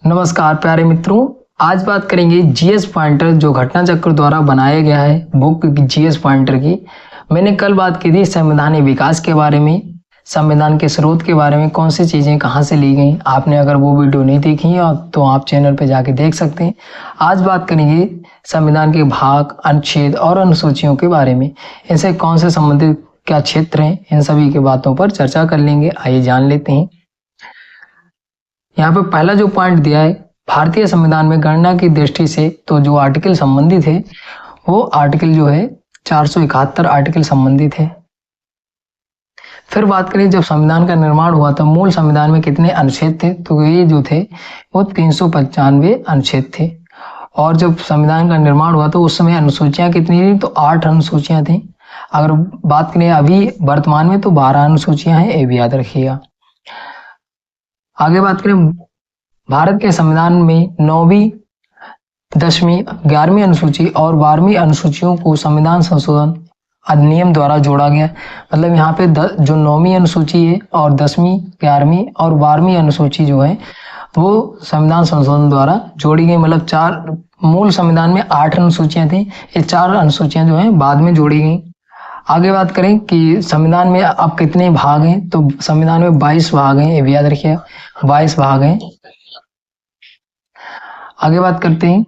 नमस्कार प्यारे मित्रों, आज बात करेंगे जीएस पॉइंटर जो घटना चक्र द्वारा बनाया गया है बुक जीएस पॉइंटर की। मैंने कल बात की थी संवैधानिक विकास के बारे में, संविधान के स्रोत के बारे में, कौन सी चीज़ें कहाँ से ली गई। आपने अगर वो वीडियो नहीं देखी है तो आप चैनल पर जाके देख सकते हैं। आज बात करेंगे संविधान के भाग, अनुच्छेद और अनुसूचियों के बारे में, इनसे कौन से संबंधित क्या क्षेत्र हैं, इन सभी की बातों पर चर्चा कर लेंगे। आइए जान लेते हैं। यहाँ पे पहला जो पॉइंट दिया है, भारतीय संविधान में गणना की दृष्टि से तो जो आर्टिकल संबंधित है वो आर्टिकल जो है 471 आर्टिकल संबंधित है। फिर बात करें जब संविधान का निर्माण हुआ तो मूल संविधान में कितने अनुच्छेद थे, तो ये जो थे वो 395 अनुच्छेद थे। और जब संविधान का निर्माण हुआ तो उस समय अनुसूचियां कितनी थी, तो 8 अनुसूचियां थी। अगर बात करें अभी वर्तमान में तो 12 अनुसूचियां हैं, ये भी याद रखिएगा। आगे बात करें भारत के संविधान में 9वीं, 10वीं, 11वीं अनुसूची और 12वीं अनुसूचियों को संविधान संशोधन अधिनियम द्वारा जोड़ा गया। मतलब यहाँ पे जो 9वीं अनुसूची है और 10वीं, 11वीं और 12वीं अनुसूची जो है वो संविधान संशोधन द्वारा जोड़ी गई। मतलब 4 मूल संविधान में 8 अनुसूचियां थी, ये 4 अनुसूचियां जो है बाद में जोड़ी गई। आगे बात करें कि संविधान में अब कितने भाग हैं, तो संविधान में 22 भाग हैं, ये भी याद रखिए 22 भाग हैं। आगे बात करते हैं,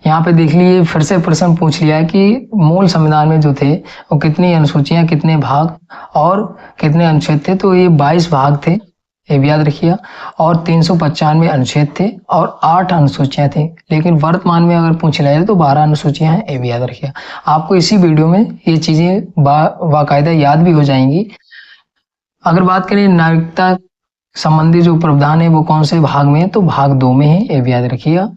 यहाँ पे देख लीजिए फिर से प्रश्न पूछ लिया है कि मूल संविधान में जो थे वो कितनी अनुसूचियां, कितने भाग और कितने अनुच्छेद थे, तो ये 22 भाग थे, ये भी याद रखिए। और 395 अनुच्छेद थे और 8 अनुसूचियां थी। लेकिन वर्तमान में अगर पूछ लिया जाए तो 12 अनुसूचियां हैं, ये भी याद रखिए। आपको इसी वीडियो में ये चीजें बाकायदा याद भी हो जाएंगी। अगर बात करें नागरिकता संबंधी जो प्रावधान है वो कौन से भाग में है, तो भाग 2 में है, ये भी याद रखिएगा।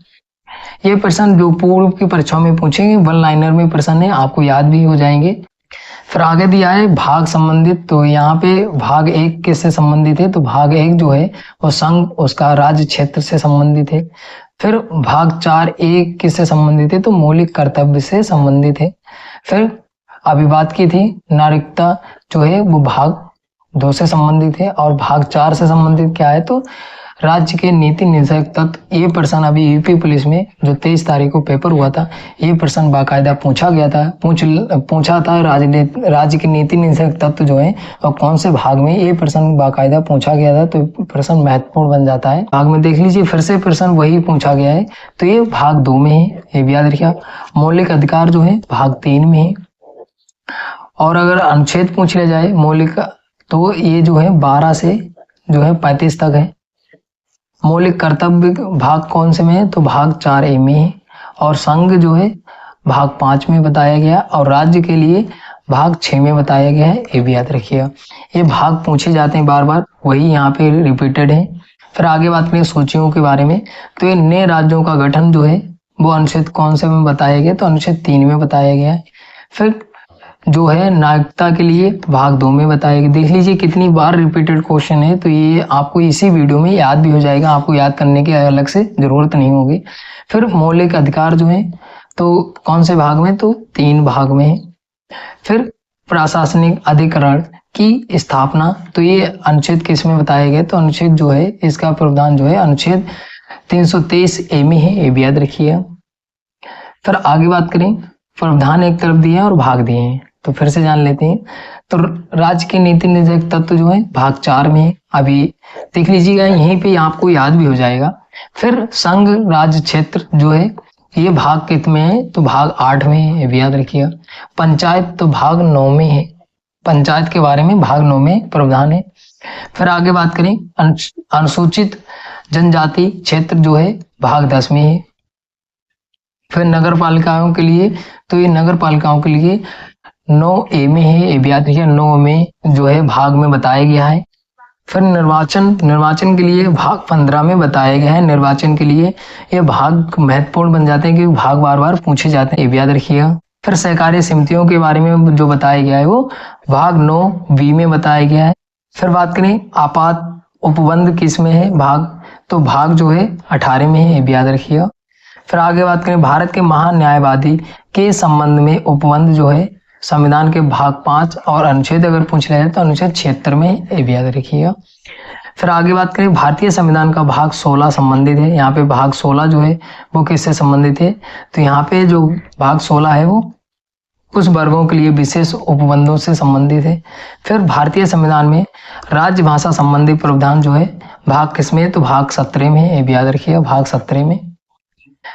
ये प्रश्न जो पूर्व की परीक्षाओं में पूछेंगे, 1 लाइनर में प्रश्न है, आपको याद भी हो जाएंगे। फिर आगे दिया है भाग संबंधित, तो यहाँ पे भाग 1 किससे संबंधित है, तो भाग 1 जो है वो संघ उसका राज्य क्षेत्र से संबंधित है। फिर भाग 4A किससे संबंधित है, तो मौलिक कर्तव्य से संबंधित है। फिर अभी बात की थी नागरिकता जो है वो भाग 2 से संबंधित है। और भाग 4 से संबंधित क्या है, तो राज्य के नीति निर्धारक तत्व। ये प्रश्न अभी यूपी पुलिस में जो 23 तारीख को पेपर हुआ था, ये प्रश्न बाकायदा पूछा गया था, पूछा था राज्य के नीति निर्धारक तत्व जो है और कौन से भाग में, ये प्रश्न बाकायदा पूछा गया था। तो प्रश्न महत्वपूर्ण बन जाता है। भाग में देख लीजिए फिर से प्रश्न वही पूछा गया है, तो ये भाग 2 में है, ये भी याद रखिए। मौलिक अधिकार जो है भाग 3 में है। और अगर अनुच्छेद पूछ लिया जाए मौलिक, तो ये जो है 12 से जो है 35 तक है। मौलिक कर्तव्य भाग कौन से में है, तो भाग 4A में है। और संघ जो है भाग 5 में बताया गया और राज्य के लिए भाग 6 में बताया गया है, ये भी याद रखिएगा। ये भाग पूछे जाते हैं बार बार, वही यहाँ पे रिपीटेड है। फिर आगे बात करें सूचियों के बारे में, तो ये नए राज्यों का गठन जो है वो अनुच्छेद कौन से में बताया गया, तो अनुच्छेद 3 में बताया गया है। फिर जो है नागरिकता के लिए भाग 2 में बताया गया। देख लीजिए कितनी बार रिपीटेड क्वेश्चन है, तो ये आपको इसी वीडियो में याद भी हो जाएगा, आपको याद करने की अलग से जरूरत नहीं होगी। फिर मौलिक अधिकार जो है तो कौन से भाग में, तो 3 भाग में है। फिर प्रशासनिक अधिकरण की स्थापना, तो ये अनुच्छेद किस में बताया गया, तो अनुच्छेद जो है इसका प्रावधान जो है अनुच्छेद 323A में है, ये भी याद रखिए। फिर आगे बात करें, प्रावधान एक तरफ दिए हैं और भाग दिए हैं, तो फिर से जान लेते हैं। तो राज्य के नीति निर्धारक तत्व जो है भाग 4 में है, अभी देख लीजिएगा, यहीं पे आपको याद भी हो जाएगा। फिर संघ राज्य क्षेत्र जो है ये भाग कित में है, तो भाग 8 में है, ये भी याद रखिएगा। पंचायत तो भाग 9 में है, पंचायत के बारे में भाग 9 में प्रावधान है। फिर आगे बात करें अनुसूचित जनजाति क्षेत्र जो है भाग 10 में है। फिर नगर पालिकाओं के लिए, तो ये नगर पालिकाओं के लिए 9A में है, ये भी याद रखिए, 9 में जो है भाग में बताया गया है। फिर निर्वाचन के लिए भाग 15 में बताया गया है। निर्वाचन के लिए ये भाग महत्वपूर्ण बन जाते हैं क्योंकि भाग बार बार पूछे जाते हैं, ये भी याद रखिएगा। फिर सहकारी समितियों के बारे में जो बताया गया है वो भाग 9B में बताया गया है। फिर बात करें आपात उपबंध किस में है भाग, तो भाग जो है 18 में है, ये भी याद रखिएगा। फिर आगे बात करें भारत के महान न्यायवादी के संबंध में उपबंध जो है संविधान के भाग 5 और अनुच्छेद अगर पूछ लिया जाए तो अनुच्छेद 76 में, ये भी याद रखिएगा। फिर आगे बात करें भारतीय संविधान का भाग 16 संबंधित है। यहाँ पे भाग 16 जो है वो किससे संबंधित है, तो यहाँ पे जो भाग 16 है वो कुछ वर्गों के लिए विशेष उपबंधों से संबंधित है। फिर भारतीय संविधान में राज्य भाषा संबंधी प्रावधान जो है भाग किसमें है, तो भाग 17 में है, ये भी याद रखिएगा, भाग 17 में।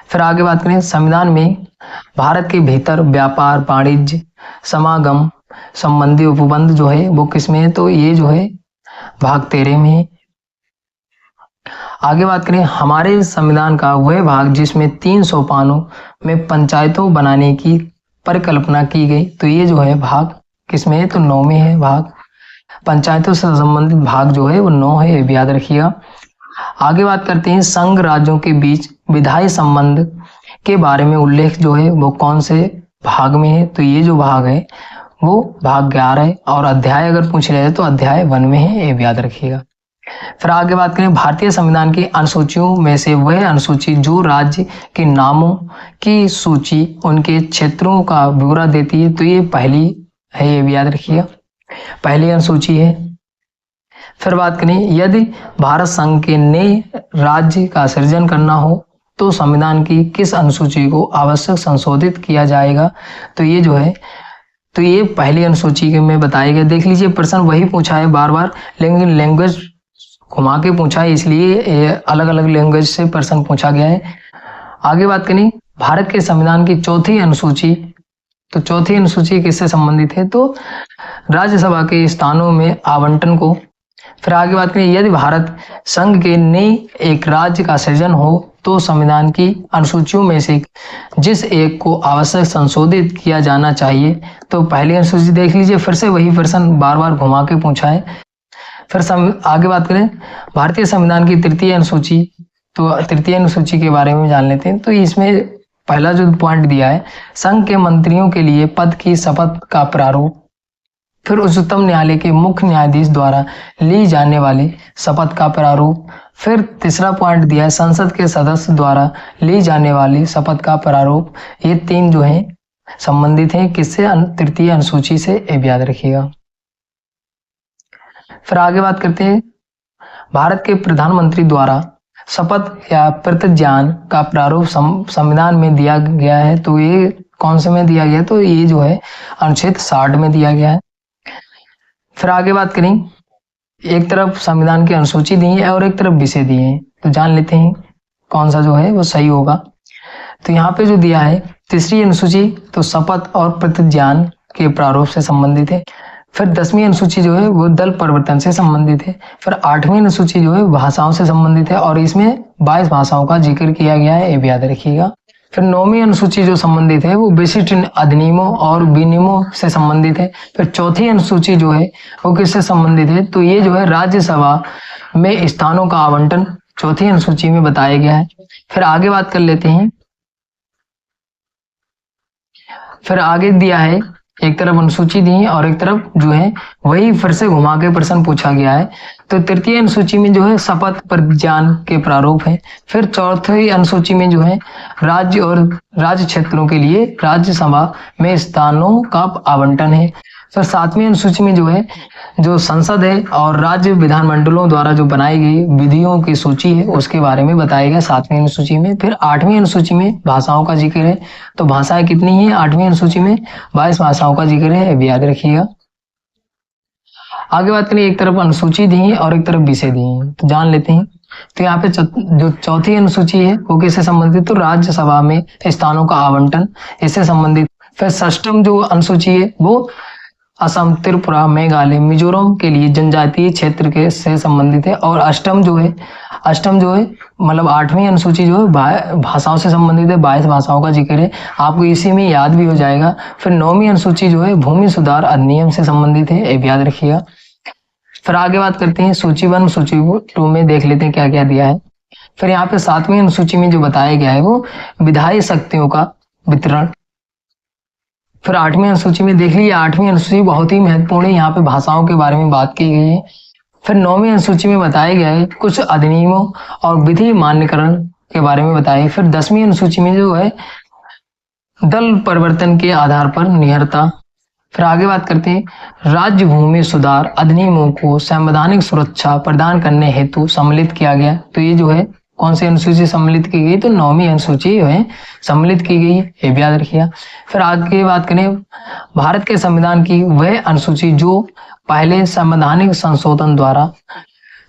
फिर आगे बात करें संविधान में भारत के भीतर व्यापार वाणिज्य समागम संबंधी उपबंध जो है वो किसमें है, तो ये जो है भाग 13 में है। आगे बात करें हमारे संविधान का वह भाग जिसमें 3 सोपानों में पंचायतों बनाने की परिकल्पना की गई, तो ये जो है भाग किसमें है, तो 9 में है। भाग पंचायतों से संबंधित भाग जो है वो 9 है, ये भी याद रखिएगा। आगे बात करते हैं संघ राज्यों के बीच विधायी संबंध के बारे में उल्लेख जो है वो कौन से भाग में है, तो ये जो भाग है वो भाग 11 है। और अध्याय अगर पूछ रहे हैं तो अध्याय 1 में है, ये भी याद रखिएगा। फिर आगे बात करें भारतीय संविधान की अनुसूचियों में से वह अनुसूची जो राज्य के नामों की सूची उनके क्षेत्रों का ब्यौरा देती है, तो ये पहली है, ये भी याद रखिएगा, पहली अनुसूची है। फिर बात करें यदि भारत संघ के नए राज्य का सृजन करना हो तो संविधान की किस अनुसूची को आवश्यक संशोधित किया जाएगा, तो ये जो है तो ये पहली अनुसूची में बताया गया। देख लीजिए प्रश्न वही पूछा है बार बार, लेकिन लैंग्वेज घुमा के पूछा है, इसलिए अलग अलग लैंग्वेज से प्रश्न पूछा गया है। आगे बात करें भारत के संविधान की चौथी अनुसूची, तो चौथी अनुसूची किससे संबंधित है, तो राज्यसभा के स्थानों में आवंटन को। फिर आगे बात करें यदि भारत संघ के नए एक राज्य का सृजन हो तो संविधान की अनुसूचियों में से जिस एक को आवश्यक संशोधित किया जाना चाहिए, तो पहली अनुसूची देख लीजिए, फिर से वही प्रश्न बार बार घुमा के पूछा है। फिर आगे बात करें भारतीय संविधान की तृतीय अनुसूची, तो तृतीय अनुसूची के बारे में जान लेते हैं। तो इसमें पहला जो पॉइंट दिया है संघ के मंत्रियों के लिए पद की शपथ का प्रारूप, फिर उच्चतम न्यायालय के मुख्य न्यायाधीश द्वारा ली जाने वाली शपथ का प्रारूप, फिर तीसरा पॉइंट दिया है संसद के सदस्य द्वारा ली जाने वाली शपथ का प्रारूप। ये 3 जो है संबंधित हैं किससे, तृतीय अनुसूची से, ये याद रखिएगा। फिर आगे बात करते हैं भारत के प्रधानमंत्री द्वारा शपथ या प्रतिज्ञान का प्रारूप संविधान में दिया गया है, तो ये कौन से में दिया गया, तो ये जो है अनुच्छेद 60 में दिया गया है। फिर आगे बात करें एक तरफ संविधान की अनुसूची दी है और एक तरफ विषय दिए हैं, तो जान लेते हैं कौन सा जो है वो सही होगा। तो यहाँ पे जो दिया है तीसरी अनुसूची, तो शपथ और प्रतिज्ञान के प्रारूप से संबंधित है। फिर 10वीं अनुसूची जो है वो दल परिवर्तन से संबंधित है। फिर 8वीं अनुसूची जो है भाषाओं से संबंधित है और इसमें 22 भाषाओं का जिक्र किया गया है, ये भी याद रखिएगा। फिर 9वीं अनुसूची जो संबंधित है वो विशिष्ट अधिनियमों और विनियमों से संबंधित है। फिर चौथी अनुसूची जो है वो किससे संबंधित है, तो ये जो है राज्यसभा में स्थानों का आवंटन चौथी अनुसूची में बताया गया है। फिर आगे बात कर लेते हैं, फिर आगे दिया है एक तरफ अनुसूची दी है और एक तरफ जो है वही फिर से घुमा के प्रश्न पूछा गया है। तो तृतीय अनुसूची में जो है शपथ प्रतिज्ञान के प्रारूप है। फिर चौथी अनुसूची में जो है राज्य और राज्य क्षेत्रों के लिए राज्यसभा में स्थानों का आवंटन है। फिर 7वीं अनुसूची में जो है जो संसद है और राज्य विधानमंडलों द्वारा जो बनाई गई विधियों की सूची है उसके बारे में बताया गया 7वीं अनुसूची में। फिर 8वीं अनुसूची में भाषाओं का जिक्र है, तो भाषाएं कितनी है 8वीं अनुसूची में 22 भाषाओं का जिक्र है, भी याद रखिएगा। आगे बात करें एक तरफ अनुसूची दी है और एक तरफ विषय दी है, तो जान लेते हैं। तो यहाँ पे जो चौथी अनुसूची है वो किससे संबंधित, तो राज्यसभा में स्थानों का आवंटन इससे संबंधित। फिर 6वीं जो अनुसूची है वो असम त्रिपुरा मेघालय मिजोरम के लिए जनजातीय क्षेत्र के से संबंधित है। और अष्टम जो है मतलब 8वीं अनुसूची जो है भाषाओं से संबंधित है, 22 भाषाओं का जिक्र है, आपको इसी में याद भी हो जाएगा। फिर 9वीं अनुसूची जो है भूमि सुधार अधिनियम से संबंधित है, ये याद रखिएगा। फिर आगे बात करते हैं सूची 1 सूची 2 में देख लेते हैं क्या क्या दिया है। फिर यहाँ पे 7वीं अनुसूची में जो बताया गया है वो विधायी शक्तियों का वितरण। फिर 8वीं अनुसूची में देख लीजिए, 8वीं अनुसूची बहुत ही महत्वपूर्ण है, यहाँ पे भाषाओं के बारे में बात की गई है। फिर 9वीं अनुसूची में बताया गया है कुछ अधिनियमों और विधि मान्यकरण के बारे में बताया। फिर 10वीं अनुसूची में जो है दल परिवर्तन के आधार पर निहरता फिर आगे बात करते हैं, राज्य भूमि सुधार अधिनियमों को संवैधानिक सुरक्षा प्रदान करने हेतु सम्मिलित किया गया। तो ये जो है कौन सी अनुसूची सम्मिलित की गई, तो 9वीं अनुसूची जो है सम्मिलित की गई, ये भी याद रखिएगा। फिर आगे बात करें, भारत के संविधान की वह अनुसूची जो पहले संवैधानिक संशोधन द्वारा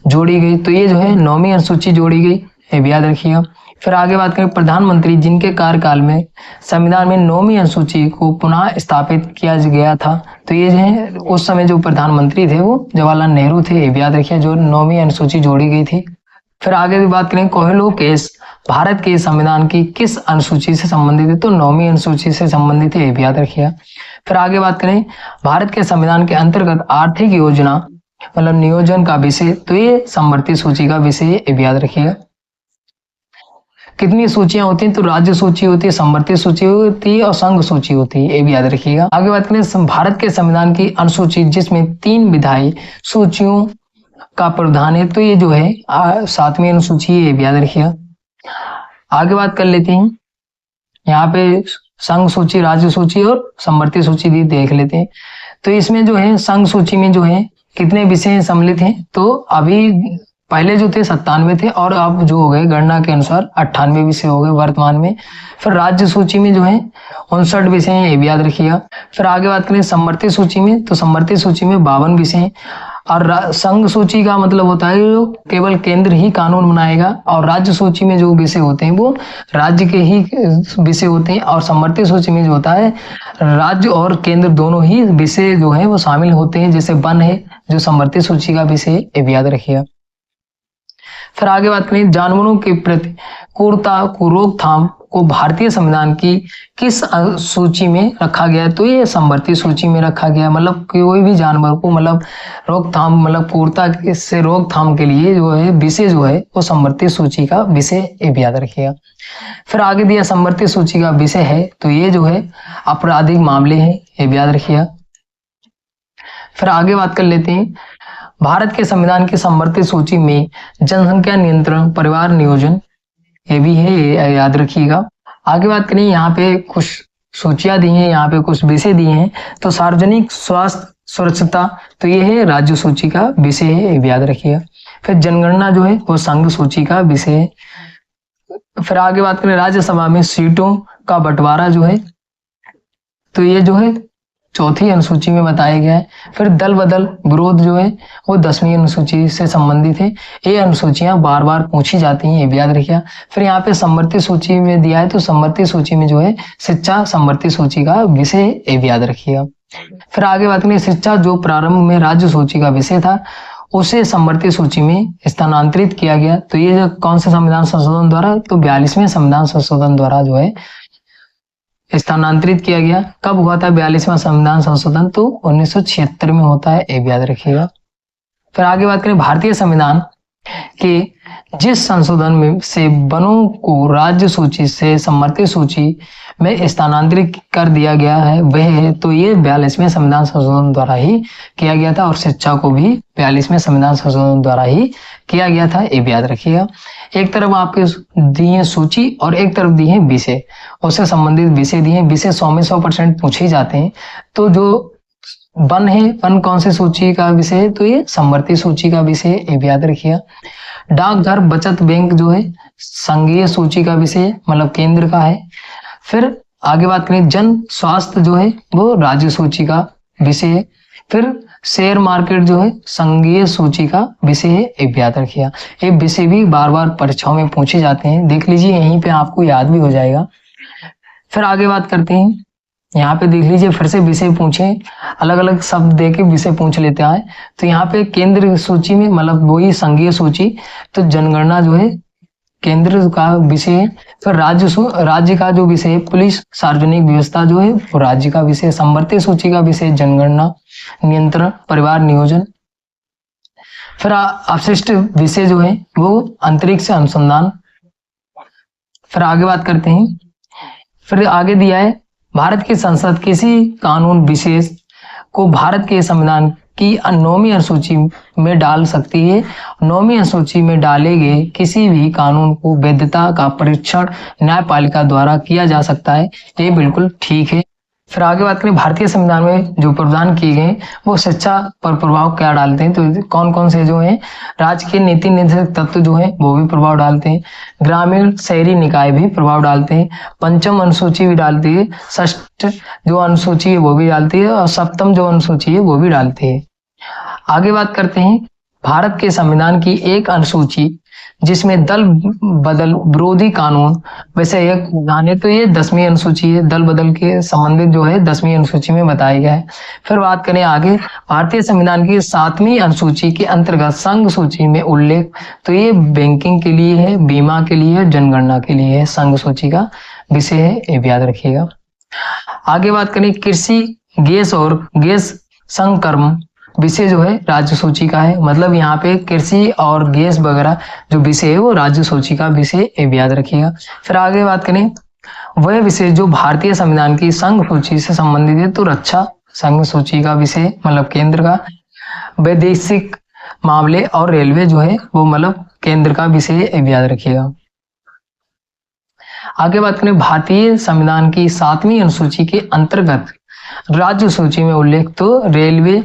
जोड़ी गई, तो ये जो है 9वीं अनुसूची जोड़ी गई, ये भी याद रखिएगा। फिर आगे बात करें, प्रधानमंत्री जिनके कार्यकाल में संविधान में 9वीं अनुसूची को पुनः स्थापित किया गया था, तो ये जो है उस समय जो प्रधानमंत्री थे वो जवाहरलाल नेहरू थे, ये भी याद रखिए, जो 9वीं अनुसूची जोड़ी गई थी। फिर आगे भी बात करें, कोहेलो केस भारत के संविधान की किस अनुसूची से संबंधित है, तो 9वीं अनुसूची से संबंधित है, ये भी याद रखिएगा। फिर आगे बात करें, भारत के संविधान के अंतर्गत आर्थिक योजना मतलब नियोजन का विषय, तो ये समवर्ती सूची का विषय है, ये भी याद रखिएगा। कितनी सूचियां होती हैं, तो राज्य सूची होती है, समवर्ती सूची होती है और संघ सूची होती है, ये भी याद रखिएगा। आगे बात करें, भारत के संविधान की अनुसूची जिसमें 3 विधायी सूचियों का प्रावधान है, तो ये जो है 7वीं अनुसूची है, ये भी याद रखिएगा। आगे बात कर लेते हैं, यहाँ पे संघ सूची, राज्य सूची और समवर्ती सूची भी देख लेते हैं। तो इसमें जो है संघ सूची में जो है कितने विषय सम्मिलित हैं, तो अभी पहले जो थे 97 थे और अब जो हो गए गणना के अनुसार 98 विषय हो गए वर्तमान में। फिर राज्य सूची में जो है 59 विषय हैं, ये भी याद रखिएगा। फिर आगे बात करें समवर्ती सूची में, तो समवर्ती सूची में 52 विषय हैं। और संघ सूची का मतलब होता है जो केवल केंद्र ही कानून बनाएगा, और राज्य सूची में जो विषय होते हैं वो राज्य के ही विषय होते हैं, और समवर्ती सूची में जो होता है राज्य और केंद्र दोनों ही विषय जो है वो शामिल होते हैं। जैसे वन है जो समवर्ती सूची का विषय, ये भी याद रखिएगा। फिर आगे बात करें, जानवरों के प्रति क्रूरता को रोकथाम को भारतीय संविधान की किस सूची में रखा गया है, तो ये समवर्ती सूची में रखा गया। मतलब कोई भी जानवर को मतलब रोकथाम मतलब क्रूरता से रोकथाम के लिए जो है विषय जो है वो समवर्ती सूची का विषय, ये भी याद रखिएगा। फिर आगे दिया समवर्ती सूची का विषय है, तो ये जो है आपराधिक मामले हैं, ये भी याद रखिएगा। फिर आगे बात कर लेते हैं, भारत के संविधान की समवर्ती सूची में जनसंख्या नियंत्रण परिवार नियोजन, ये भी है, ये याद रखिएगा। आगे बात करें, यहाँ पे कुछ सूचियां दी हैं, यहाँ पे कुछ विषय दिए हैं। तो सार्वजनिक स्वास्थ्य सुरक्षिता, तो ये है राज्य सूची का विषय है, ये भी याद रखिएगा। फिर जनगणना जो है वो संघ सूची का विषय है। फिर आगे बात करें, राज्यसभा में सीटों का बंटवारा जो है, तो ये जो है 4थी अनुसूची में बताया गया है। फिर दल बदल विरोध जो है वो 10वीं अनुसूची से संबंधित है। ये अनुसूचियां बार बार पूछी जाती हैं, ये भी याद रखिएगा। फिर यहाँ पे समवर्ती सूची में दिया है, तो समवर्ती सूची में जो है शिक्षा समवर्ती सूची का विषय, ये भी याद रखिएगा। फिर आगे बात करें, शिक्षा जो प्रारंभ में राज्य सूची का विषय था उसे समवर्ती सूची में स्थानांतरित किया गया। तो ये जो कौन से संविधान संशोधन द्वारा, तो 42वें संविधान संशोधन द्वारा जो है स्थानांतरित किया गया। कब हुआ था 42वां संविधान संशोधन, तो 1976 में होता है, ये भी याद रखिएगा। फिर आगे बात करें, भारतीय संविधान के जिस संशोधन में से वनों को राज्य सूची से समवर्ती सूची में स्थानांतरित कर दिया गया है वह है, तो ये 42वें संविधान संशोधन द्वारा ही किया गया था, और शिक्षा को भी 42वें संविधान संशोधन द्वारा ही किया गया था, ये भी याद रखिएगा। एक तरफ आपके दी है सूची और एक तरफ दी है विषय, उससे संबंधित विषय दिए, विषय 100 में 100% पूछे जाते हैं। तो जो वन है, वन कौन से सूची का विषय है, तो ये समवर्ती सूची का विषय है, ये भी याद रखिएगा। डाकघर बचत बैंक जो है संघीय सूची का विषय मतलब केंद्र का है। फिर आगे बात करें, जन स्वास्थ्य जो है वो राज्य सूची का विषय है। फिर शेयर मार्केट जो है संघीय सूची का विषय है, ये भी याद रखिएगा। ये विषय भी बार बार परीक्षाओं में पूछे जाते हैं, देख लीजिए, यहीं पे आपको याद भी हो जाएगा। फिर आगे बात करते हैं, यहाँ पे देख लीजिए, फिर से विषय पूछे, अलग अलग शब्द दे के विषय पूछ लेते हैं। तो यहाँ पे केंद्र सूची में मतलब वही संघीय सूची, तो जनगणना जो है केंद्र का विषय है। फिर राज्य का जो विषय है पुलिस सार्वजनिक व्यवस्था जो है वो राज्य का विषय। समवर्ती सूची का विषय जनगणना नियंत्रण परिवार नियोजन। फिर अवशिष्ट विषय जो है वो अंतरिक्ष अनुसंधान। फिर आगे बात करते हैं, फिर आगे दिया है, भारत की संसद किसी कानून विशेष को भारत के संविधान की 9वीं अनुसूची में डाल सकती है। 9वीं अनुसूची में डाले गए किसी भी कानून को वैधता का परीक्षण न्यायपालिका द्वारा किया जा सकता है, ये बिल्कुल ठीक है। फिर आगे बात करें भारतीय संविधान में जो प्रावधान किए गए वो शिक्षा पर प्रभाव क्या डालते हैं, तो कौन कौन से जो है राज्य के नीति निर्देशक तत्व जो है वो भी प्रभाव डालते हैं, ग्रामीण शहरी निकाय भी प्रभाव डालते हैं, पंचम अनुसूची भी डालती है, षष्ठ जो अनुसूची है वो भी डालती है और सप्तम जो अनुसूची है वो भी डालती है। आगे बात करते हैं भारत के संविधान की एक अनुसूची जिसमें दल बदल विरोधी कानून वैसे एक गाने, तो ये 10वीं अनुसूची है, दल बदल के संबंधित जो है 10वीं अनुसूची में बताया गया है। फिर बात करें आगे भारतीय संविधान की 7वीं अनुसूची के अंतर्गत संघ सूची में उल्लेख, तो ये बैंकिंग के लिए है, बीमा के लिए है, जनगणना के लिए है, संघ सूची का विषय है, ये याद रखिएगा। आगे बात करें कृषि, गैस और गैस संक्रमण विषय जो है राज्य सूची का है, मतलब यहाँ पे कृषि और गैस वगैरह जो विषय है वो राज्य सूची का विषय याद रखिएगा। फिर आगे बात करें वह विषय जो भारतीय संविधान की संघ सूची से संबंधित है, तो रक्षा संघ सूची का विषय मतलब केंद्र का, वैदेशिक मामले और रेलवे जो है वो मतलब केंद्र का विषय याद रखिएगा। आगे बात करें भारतीय संविधान की 7वीं अनुसूची के अंतर्गत राज्य सूची में उल्लेख, तो रेलवे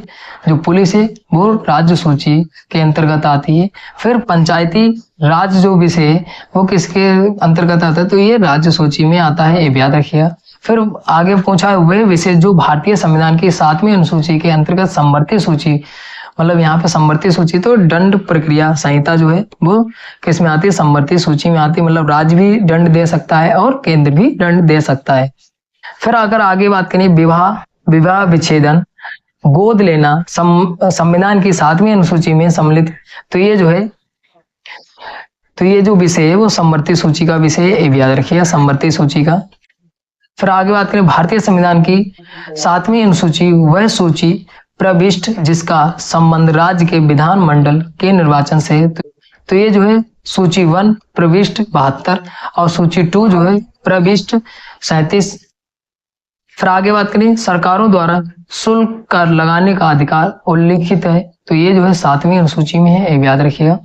जो पुलिस है वो राज्य सूची के अंतर्गत आती है। फिर पंचायती राज जो विषय है वो किसके अंतर्गत आता है, तो ये राज्य सूची में आता है, ये याद रखिएगा। फिर आगे पूछा है वह विषय जो भारतीय संविधान की 7वीं अनुसूची के अंतर्गत समवर्ती सूची, मतलब यहाँ पे समवर्ती सूची तो दंड प्रक्रिया संहिता जो है वो किस में आती है, समवर्ती सूची में आती है, मतलब राज्य भी दंड दे सकता है और केंद्र भी दंड दे सकता है। फिर अगर आगे बात करें विवाह विच्छेदन, गोद लेना संविधान की 7वीं अनुसूची में सम्मिलित, तो ये जो है तो ये जो विषय है वो समवर्ती सूची का विषय है, ये याद रखिएगा, समवर्ती सूची का। फिर आगे बात करें भारतीय संविधान की 7वीं अनुसूची वह सूची प्रविष्ट जिसका संबंध राज्य के विधानमंडल के निर्वाचन से है, तो ये जो है सूची 1 प्रविष्ट 72 और सूची 2 जो है प्रविष्ट 37। फिर आगे बात करें सरकारों द्वारा शुल्क कर लगाने का अधिकार उल्लिखित है, तो ये जो है 7वीं अनुसूची में है, याद रखिएगा।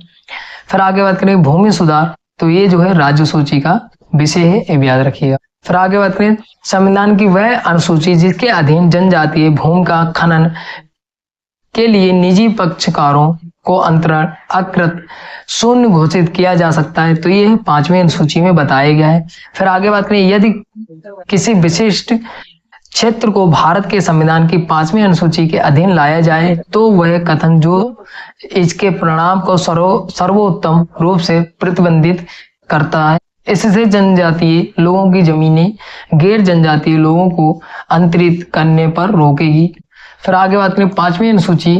फिर आगे बात करें भूमि सुधार, तो ये जो है राज्य सूची का विषय है, याद रखिएगा। फिर आगे बात करें संविधान की वह अनुसूची जिसके अधीन जनजातीय भूमि का खनन के लिए निजी पक्षकारों को अंतरण अकृत शून्य घोषित किया जा सकता है, तो ये 5वीं अनुसूची में बताया गया है। फिर आगे बात करें यदि किसी विशिष्ट क्षेत्र को भारत के संविधान की 5वीं अनुसूची के अधीन लाया जाए तो वह कथन जो इसके परिणाम को सर्वोत्तम रूप से प्रतिबंधित करता है, इससे जनजातीय लोगों की जमीनें गैर जनजातीय लोगों को अंतरित करने पर रोकेगी। फिर आगे बात करें 5वीं अनुसूची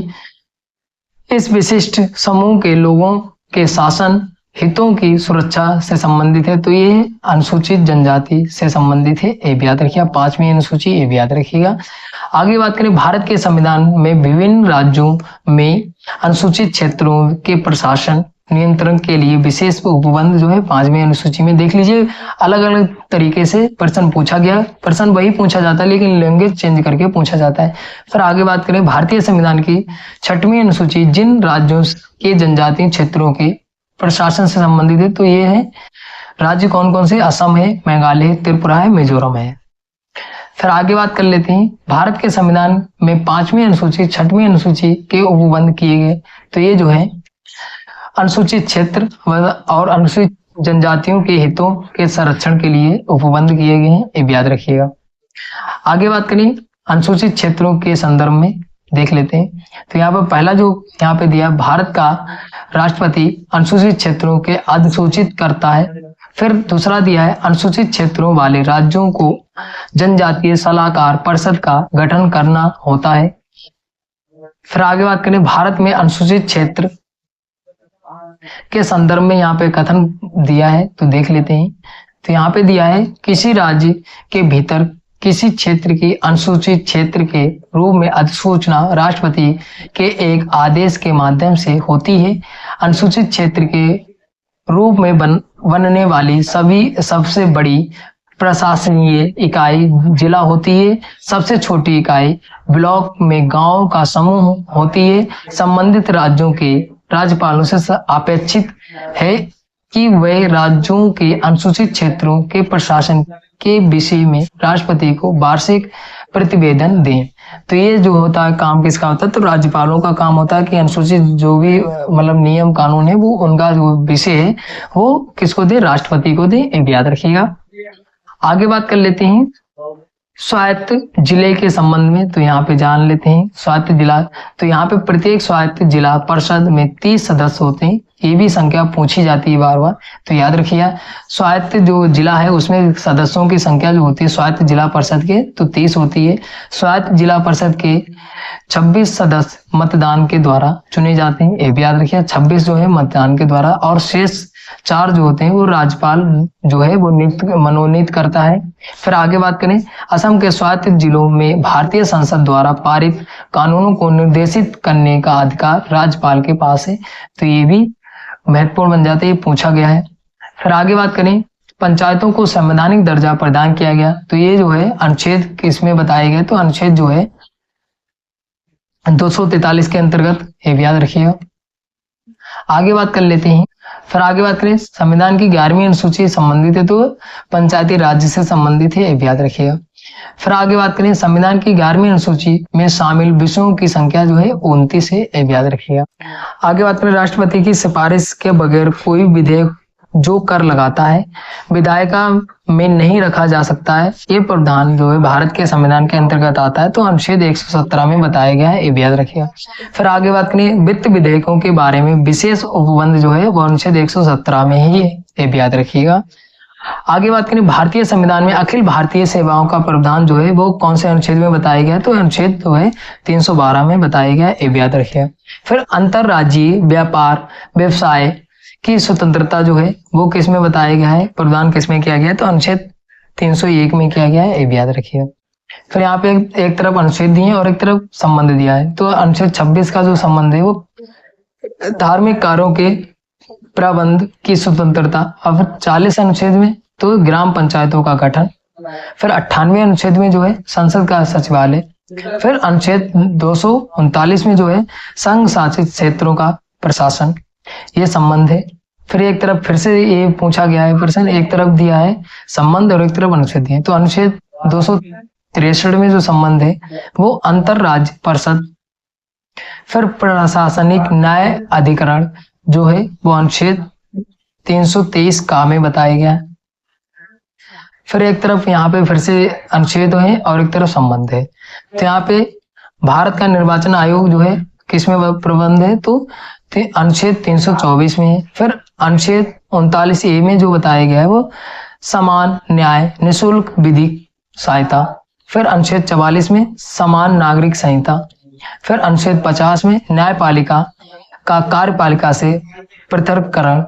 इस विशिष्ट समूह के लोगों के शासन हितों की सुरक्षा से संबंधित है, तो ये अनुसूचित जनजाति से संबंधित है, ये याद रखिएगा। 5वीं अनुसूची ये याद रखिएगा। आगे बात करें भारत के संविधान में विभिन्न राज्यों में अनुसूचित क्षेत्रों के प्रशासन नियंत्रण के लिए विशेष उपबंध जो है 5वीं अनुसूची में देख लीजिए, अलग अलग तरीके से प्रश्न पूछा गया, प्रश्न वही पूछा जाता है लेकिन लैंग्वेज चेंज करके पूछा जाता है। फिर आगे बात करें भारतीय संविधान की 6वीं अनुसूची जिन राज्यों के जनजातीय क्षेत्रों के प्रशासन से संबंधित है, तो ये है राज्य कौन कौन से, असम है, मेघालय है, त्रिपुरा है, मिजोरम है। फिर आगे बात कर लेते हैं भारत के संविधान में 5वीं अनुसूची 6वीं अनुसूची के उपबंध किए गए, तो ये जो है अनुसूचित क्षेत्र और अनुसूचित जनजातियों के हितों के संरक्षण के लिए उपबंध किए गए हैं, ये याद रखिएगा। आगे बात करें अनुसूचित क्षेत्रों के संदर्भ में देख लेते हैं, तो यहाँ पर पहला जो यहाँ पे दिया भारत का राष्ट्रपति अनुसूचित क्षेत्रों के अधिसूचित करता है। फिर दूसरा दिया है अनुसूचित क्षेत्रों वाले राज्यों को जनजातीय सलाहकार परिषद का गठन करना होता है। फिर आगे बात करें भारत में अनुसूचित क्षेत्र के संदर्भ में यहाँ पे कथन दिया है, तो देख लेते हैं। तो यहाँ पे दिया है किसी राज्य के भीतर किसी क्षेत्र की अनुसूचित क्षेत्र के रूप में अधिसूचना राष्ट्रपति के एक आदेश के माध्यम से होती है। अनुसूचित क्षेत्र के रूप में बनने वाली सबसे बड़ी प्रशासनीय इकाई जिला होती है। सबसे छोटी इकाई ब्लॉक में गांव का समूह होती है। संबंधित राज्यों के राज्यपालों से अपेक्षित है कि वे राज्यों के अनुसूचित क्षेत्रों के प्रशासन के विषय में राष्ट्रपति को वार्षिक प्रतिवेदन दें। तो ये जो होता है काम किसका होता है, तो राज्यपालों का काम होता है कि अनुसूचित जो भी मतलब नियम कानून है वो उनका जो विषय है वो किसको दे, राष्ट्रपति को दे, ये याद रखिएगा। आगे बात कर लेते हैं स्वायत्त जिले के संबंध में। तो यहाँ पे जान लेते हैं स्वायत्त जिला। तो यहाँ पे प्रत्येक स्वायत्त जिला परिषद में 30 सदस्य होते हैं। ये भी संख्या पूछी जाती है बार बार, तो याद रखिए स्वायत्त जो जिला है उसमें सदस्यों की संख्या जो होती है स्वायत्त जिला परिषद के तो 30 होती है। स्वायत्त जिला परिषद के 26 सदस्य मतदान के द्वारा चुने जाते हैं, ये भी याद रखिए। 26 जो है मतदान के द्वारा, और शेष 4 जो होते हैं वो राज्यपाल जो है वो मनोनीत करता है। फिर आगे बात करें असम के स्वायत्त जिलों में भारतीय संसद द्वारा पारित कानूनों को निर्देशित करने का अधिकार राज्यपाल के पास है, तो ये भी महत्वपूर्ण बन जाते हैं, ये पूछा गया है। फिर आगे बात करें पंचायतों को संवैधानिक दर्जा प्रदान किया गया, तो ये जो है अनुच्छेद किसमें बताए गए, तो अनुच्छेद जो है 243 के अंतर्गत, ये भी याद रखिएगा। आगे बात कर लेते हैं। फिर आगे बात करें संविधान की 11वीं अनुसूची संबंधित है, तो पंचायती राज्य से संबंधित है, ये भी याद रखिएगा। फिर आगे बात करें संविधान की 11वीं अनुसूची में शामिल विषयों की संख्या जो है 29 है, ये भी याद रखिएगा। आगे बात करें राष्ट्रपति की सिफारिश के बगैर कोई विधेयक जो कर लगाता है विधायिका में नहीं रखा जा सकता है, ये प्रावधान जो है भारत के संविधान के अंतर्गत आता है, तो अनुच्छेद 117 में बताया गया है, ये भी याद रखिएगा। फिर आगे बात करें वित्त विधेयकों के बारे में विशेष उपबंध जो है वो अनुच्छेद 117 में ही है, ये भी याद रखिएगा। आगे बात करें भारतीय संविधान में अखिल भारतीय सेवाओं का प्रावधान जो है वो कौन से अनुच्छेद में बताया गया है, तो अनुच्छेद जो है 312 में बताया गया है, ये भी याद रखिएगा। फिर अंतरराज्यीय व्यापार व्यवसाय की स्वतंत्रता जो है वो किस में बताया गया है, प्रदान किस में किया गया है, तो अनुच्छेद 301 में किया गया है, ये भी याद रखिएगा। फिर यहाँ पे एक तरफ अनुच्छेद दिए और एक तरफ संबंध दिया है, तो अनुच्छेद 26 का जो संबंध है वो धार्मिक कार्यों के प्रबंध की स्वतंत्रता। अब 40 अनुच्छेद में तो ग्राम पंचायतों का गठन। फिर 98 अनुच्छेद में जो है संसद का सचिवालय। फिर अनुच्छेद 239 में जो है संघ शासित क्षेत्रों का प्रशासन, ये संबंध है। फिर एक तरफ फिर से ये पूछा गया है प्रश्न, एक तरफ दिया है संबंध और एक तरफ अनुच्छेद दिए, तो अनुच्छेद 263 में जो संबंध है वो अंतर राज्य परिषद। फिर प्रशासनिक न्याय अधिकरण जो है वो अनुच्छेद 323 का में बताया गया है। फिर एक तरफ यहाँ पे फिर से अनुच्छेद है और एक तरफ संबंध है, तो यहाँ पे भारत का निर्वाचन आयोग जो है किसमें प्रबंध है, तो अनुच्छेद 324 में है। फिर अनुच्छेद 39A में जो बताया गया है वो समान न्याय निशुल्क विधिक सहायता। फिर अनुच्छेद 44 में समान नागरिक संहिता। फिर अनुच्छेद 50 में न्यायपालिका का कार्यपालिका से पृथककरण।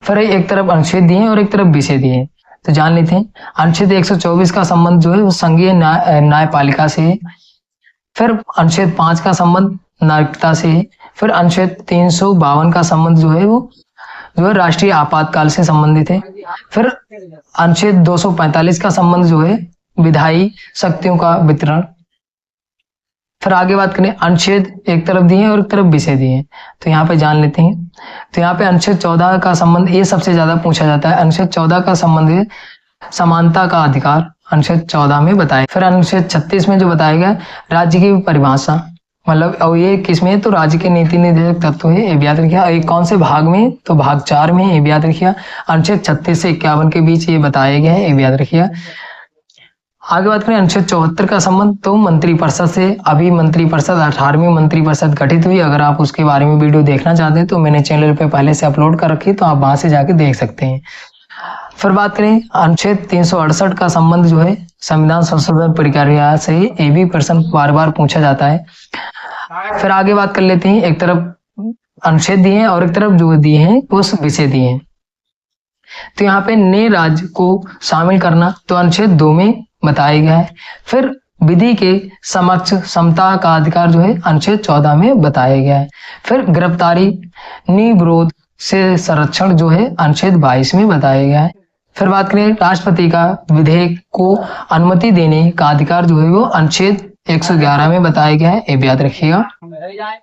फिर एक तरफ अनुच्छेद दिए और एक तरफ विषय दिए, तो जान लेते हैं। अनुच्छेद 124 का संबंध जो है वो संघीय न्यायपालिका से है। फिर अनुच्छेद 5 का संबंध नागरिकता से है। फिर अनुच्छेद 352 का संबंध जो है वो जो है राष्ट्रीय आपातकाल से संबंधित है। फिर अनुच्छेद 245 का संबंध जो है विधायी शक्तियों का वितरण। फिर आगे बात करें अनुच्छेद एक तरफ दिए और एक तरफ विषय दिए, तो यहाँ पे जान लेते हैं। तो यहाँ पे अनुच्छेद 14 का संबंध ये सबसे ज्यादा पूछा जाता है। अनुच्छेद 14 का संबंध है समानता का अधिकार, अनुच्छेद 14 में बताया। फिर अनुच्छेद 36 में जो बताया गया राज्य की परिभाषा, मतलब और ये किसमें, तो राज्य के नीति निर्देशक तत्व है, ये याद रखिए। ये कौन से भाग में, तो भाग 4 में, ये याद रखिए। अनुच्छेद 36 से 51 के बीच ये बताया गया है, ये याद रखिए। आगे बात करें अनुच्छेद 74 का संबंध, तो मंत्रिपरिषद से। अभी मंत्रिपरिषद 18वीं मंत्रिपरिषद गठित हुई, अगर आप उसके बारे में वीडियो देखना चाहते हैं तो मैंने चैनल पे पहले से अपलोड कर रखी है, तो आप वहां से जाके देख सकते हैं। फिर बात करें अनुच्छेद 368 का संबंध जो है संविधान संशोधन प्रक्रिया से, ये भी प्रश्न बार बार पूछा जाता है। फिर आगे बात कर लेते हैं, एक तरफ अनुच्छेद दिए हैं और एक तरफ जो दिए हैं उस विषय दिए हैं। तो यहाँ पे नए राज्य को शामिल करना, तो अनुच्छेद 2 में बताया गया है। फिर विधि के समक्ष समता का अधिकार जो है अनुच्छेद 14 में बताया गया है। फिर गिरफ्तारी निविरोध से संरक्षण जो है अनुच्छेद 22 में बताया गया है। फिर बात करें राष्ट्रपति का विधेयक को अनुमति देने का अधिकार जो है वो अनुच्छेद 111 में बताया गया है, ये भी याद रखिएगा।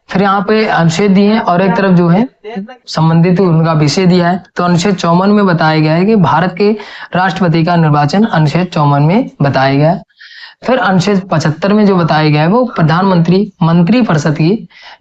फिर यहाँ पे अनुच्छेद दिए हैं और एक तरफ जो है संबंधित उनका विषय दिया है। तो अनुच्छेद 54 में बताया गया है कि भारत के राष्ट्रपति का निर्वाचन अनुच्छेद 54 में बताया गया है। फिर अनुच्छेद 75 में जो बताया गया है वो प्रधानमंत्री मंत्रिपरिषद की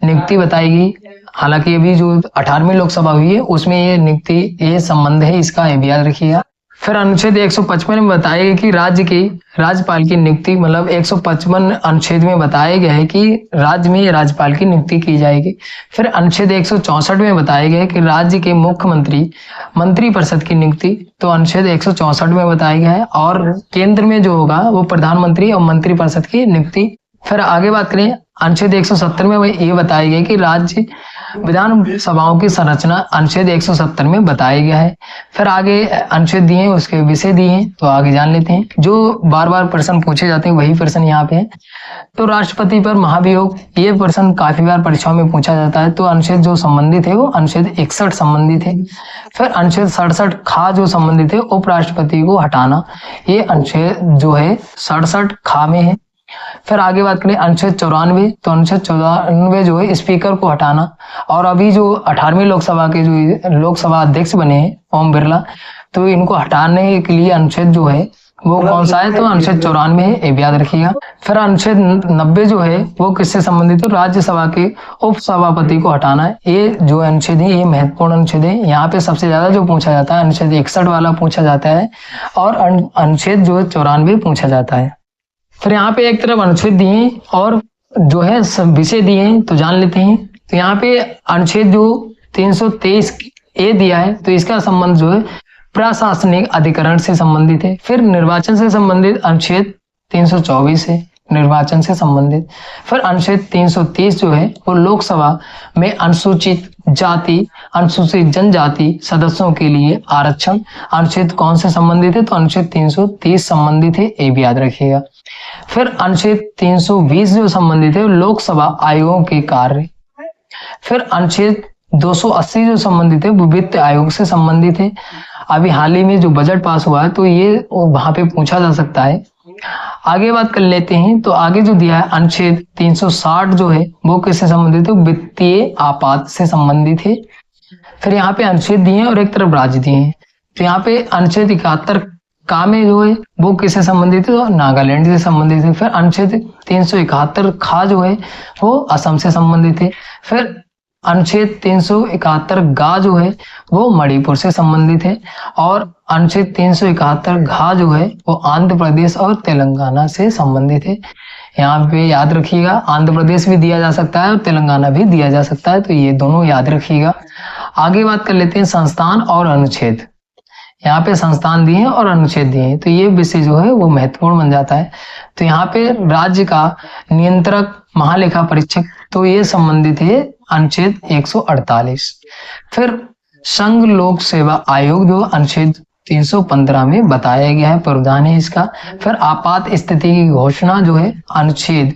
नियुक्ति बताई गई। हालांकि अभी जो 18वीं लोकसभा हुई है उसमें ये नियुक्ति, ये संबंध है इसका, ये भी याद रखिएगा। फिर अनुच्छेद 155 में बताया गया कि राज्य की राज्यपाल की नियुक्ति, मतलब 155 अनुच्छेद में बताया गया है कि राज्य में राज्यपाल की नियुक्ति की जाएगी। फिर अनुच्छेद 164 में बताया गया है कि राज्य के मुख्यमंत्री मंत्रिपरिषद की नियुक्ति, तो अनुच्छेद 164 में बताया गया है। और केंद्र में जो होगा वो प्रधानमंत्री और मंत्रिपरिषद की नियुक्ति। फिर आगे बात करें अनुच्छेद 170 में ये बताया गया कि राज्य विधानसभाओं की संरचना अनुच्छेद 170 में बताया गया है। फिर आगे अनुच्छेद दिए हैं, उसके विषय दिए हैं, तो आगे जान लेते हैं। जो बार बार प्रश्न पूछे जाते हैं वही प्रश्न यहाँ पे है। तो राष्ट्रपति पर महाभियोग, ये प्रश्न काफी बार परीक्षाओं में पूछा जाता है। तो अनुच्छेद जो संबंधित है वो अनुच्छेद 61 संबंधित है। फिर अनुच्छेद 67 खा जो संबंधित है उपराष्ट्रपति को हटाना, ये अनुच्छेद जो है 67 खा में है। फिर आगे बात करें अनुच्छेद 94, तो अनुच्छेद 94 जो है स्पीकर को हटाना। और अभी जो 18वीं लोकसभा के जो लोकसभा अध्यक्ष बने हैं ओम बिरला, तो इनको हटाने के लिए अनुच्छेद जो है वो कौन सा है, तो अनुच्छेद 94 है, ये भी याद रखिएगा। फिर अनुच्छेद 90 जो है वो किससे संबंधित है, राज्यसभा के उपसभापति को हटाना है। ये जो अनुच्छेद है ये महत्वपूर्ण अनुच्छेद है। यहाँ पे सबसे ज्यादा जो पूछा जाता है अनुच्छेद 61 वाला पूछा जाता है और अनुच्छेद जो है 94 पूछा जाता है। फिर यहाँ पे एक तरफ अनुच्छेद दिए और जो है विषय दिए हैं, तो जान लेते हैं। तो यहाँ पे अनुच्छेद जो 323 ए दिया है, तो इसका संबंध जो है प्रशासनिक अधिकरण से संबंधित है। फिर निर्वाचन से संबंधित अनुच्छेद 324 है, निर्वाचन से संबंधित। फिर अनुच्छेद 330 जो है वो लोकसभा में अनुसूचित जाति अनुसूचित जनजाति सदस्यों के लिए आरक्षण, अनुच्छेद कौन से संबंधित है, तो अनुच्छेद 330 संबंधित है, ये भी याद रखिएगा। फिर अनुच्छेद 320 जो संबंधित है लोकसभा आयोगों के कार्य। फिर अनुच्छेद 280 जो संबंधित है वो वित्त आयोग से संबंधित है। अभी हाल ही में जो बजट पास हुआ है तो ये वहां पे पूछा जा सकता है। आगे बात कर लेते हैं। तो आगे जो दिया है अनुच्छेद 360 जो है वो किससे संबंधित है, वित्तीय आपात से संबंधित है। फिर यहाँ पे अनुच्छेद दिए हैं और एक तरफ राज्य दिए हैं। तो यहाँ पे अनुच्छेद 71 का में जो है वो किससे संबंधित है, तो नागालैंड से संबंधित है। फिर अनुच्छेद 371 खा जो है वो असम से संबंधित है। फिर अनुच्छेद 371 गा जो है वो मणिपुर से संबंधित है। और अनुच्छेद 371 घा जो है वो आंध्र प्रदेश और तेलंगाना से संबंधित है। यहाँ पे याद रखिएगा, आंध्र प्रदेश भी दिया जा सकता है और तेलंगाना भी दिया जा सकता है, तो ये दोनों याद रखिएगा। आगे बात कर लेते हैं संस्थान और अनुच्छेद। यहाँ पे संस्थान दिए हैं और अनुच्छेद दिए हैं, तो ये विषय जो है वो महत्वपूर्ण बन जाता है। तो यहाँ पे राज्य का नियंत्रक महालेखा परीक्षक, तो ये संबंधित है अनुच्छेद 148। फिर संघ लोक सेवा आयोग जो अनुच्छेद 315 में बताया गया है, प्रावधान है इसका। फिर आपात स्थिति की घोषणा जो है अनुच्छेद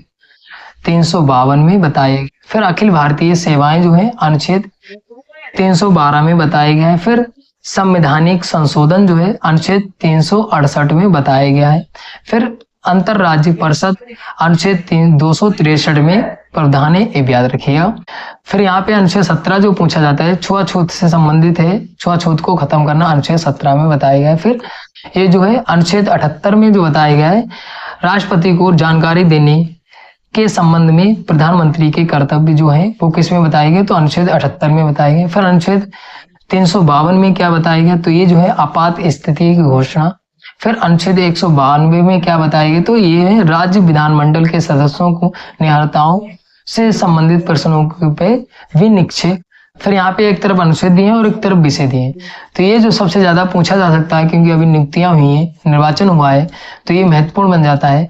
352 में बताया गया। फिर अखिल भारतीय सेवाएं जो है अनुच्छेद 312 में बताया गया है। फिर संवैधानिक संशोधन जो है अनुच्छेद 368 में बताया गया है। फिर अंतरराज्य परिषद अनुच्छेद 263 में प्रावधान है, ये भी याद रखिएगा। फिर यहाँ पे अनुच्छेद 17 जो पूछा जाता है छुआछूत से संबंधित है, छुआछूत को खत्म करना अनुच्छेद 17 में बताया गया है। फिर ये जो है अनुच्छेद 78 में जो बताया गया है राष्ट्रपति को जानकारी देने के संबंध में प्रधानमंत्री के कर्तव्य जो है वो किस में बताए गए, तो अनुच्छेद 78 में बताए गए। फिर अनुच्छेद 352 में क्या बताया गया, तो ये जो है आपात स्थिति की घोषणा। फिर अनुच्छेद 192 में क्या बताया गया, तो ये है राज्य विधानमंडल के सदस्यों को निहारताओं से संबंधित प्रश्नों पे विनिक्षेप। फिर यहाँ पे एक तरफ अनुच्छेद दिए हैं और एक तरफ विषय दिए हैं। तो ये जो सबसे ज्यादा पूछा जा सकता है क्योंकि अभी नियुक्तियां हुई हैं, निर्वाचन हुआ है, तो ये महत्वपूर्ण बन जाता है।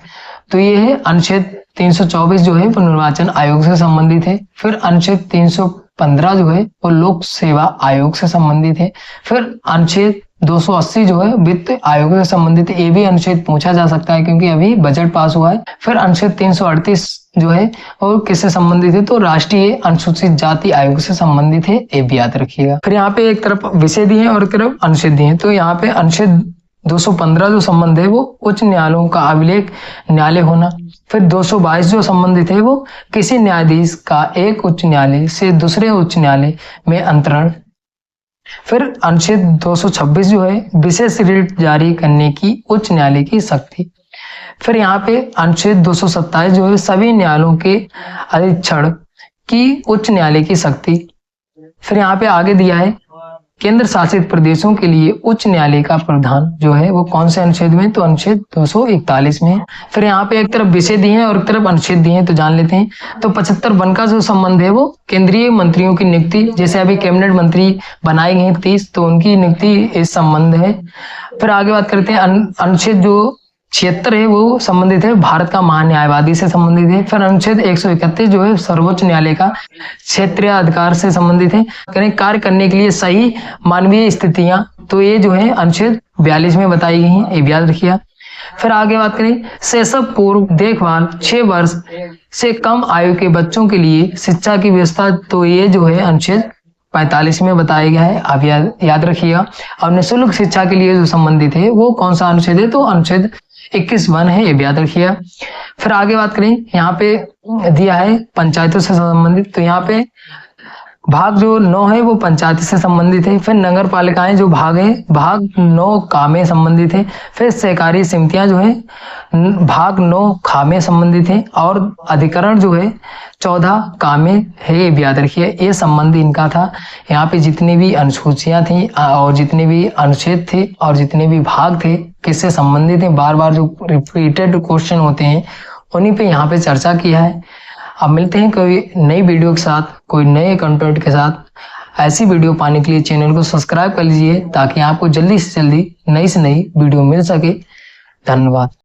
तो ये है अनुच्छेद 324 जो है वो निर्वाचन आयोग से संबंधित है। फिर अनुच्छेद 315 जो है वो लोक सेवा आयोग से संबंधित है। फिर अनुच्छेद 280 जो है वित्त आयोग से संबंधित है, ये भी अनुच्छेद पूछा जा सकता है क्योंकि अभी बजट पास हुआ है। फिर अनुच्छेद 338 जो है वो किससे संबंधित है, तो राष्ट्रीय अनुसूचित जाति आयोग से संबंधित है, ये भी याद रखिएगा। फिर यहाँ पे एक तरफ विषय दिए हैं और एक तरफ अनुच्छेद दिए हैं। तो यहाँ पे अनुच्छेद 215 जो संबंध है वो उच्च न्यायालयों का अभिलेख न्यायालय होना। फिर 222 जो संबंधित है वो किसी न्यायाधीश का एक उच्च न्यायालय से दूसरे उच्च न्यायालय में अंतरण। फिर अनुच्छेद 226 जो है विशेष रिट जारी करने की उच्च न्यायालय की शक्ति। फिर यहाँ पे अनुच्छेद 227 जो है सभी न्यायालयों के अधीक्षण की उच्च न्यायालय की शक्ति। फिर यहाँ पे आगे दिया है केंद्र शासित प्रदेशों के लिए उच्च न्यायालय का प्रावधान जो है वो कौन से अनुच्छेद में, तो अनुच्छेद 241 में है। फिर यहाँ पे एक तरफ विषय दिए हैं और एक तरफ अनुच्छेद दिए हैं, तो जान लेते हैं। तो 75 का जो संबंध है वो केंद्रीय मंत्रियों की नियुक्ति, जैसे अभी कैबिनेट मंत्री बनाए गए 30, तो उनकी नियुक्ति इस संबंध है। फिर आगे बात करते हैं अनुच्छेद जो 76 है वो संबंधित है भारत का महान्यायवादी से संबंधित है। फिर अनुच्छेद 131 जो है सर्वोच्च न्यायालय का क्षेत्रीय अधिकार से संबंधित है, कार्य करने के लिए सही मानवीय स्थितियां, तो ये जो है अनुच्छेद 42 में बताई गई हैं, ये याद रखिए। फिर आगे बात करें शैशव पूर्व देखभाल 6 वर्ष से कम आयु के बच्चों के लिए शिक्षा की व्यवस्था, तो ये जो है अनुच्छेद 45 में बताया गया है, आप याद रखिएगा। और निःशुल्क शिक्षा के लिए जो संबंधित है वो कौन सा अनुच्छेद है, तो अनुच्छेद 21(1) है, ये भी याद रखिएगा। फिर आगे बात करें, यहाँ पे दिया है पंचायतों से संबंधित, तो यहाँ पे भाग जो 9 है वो पंचायत से संबंधित है। फिर नगर पालिकाएं जो भाग है भाग 9 का में संबंधित है। फिर सहकारी समितियां जो है भाग 9 खा में संबंधित है। और अधिकरण जो है 14 का में है, ये याद रखिए। ये संबंध इनका था। यहाँ पे जितनी भी अनुसूचियां थी और जितने भी अनुच्छेद थे और जितने भी भाग थे किससे संबंधित है, बार बार जो रिपीटेड क्वेश्चन होते हैं उन्हीं पे यहाँ पे चर्चा किया है। अब मिलते हैं कोई नई वीडियो के साथ, कोई नए कंटेंट के साथ। ऐसी वीडियो पाने के लिए चैनल को सब्सक्राइब कर लीजिए ताकि आपको जल्दी से जल्दी नई से नई वीडियो मिल सके। धन्यवाद।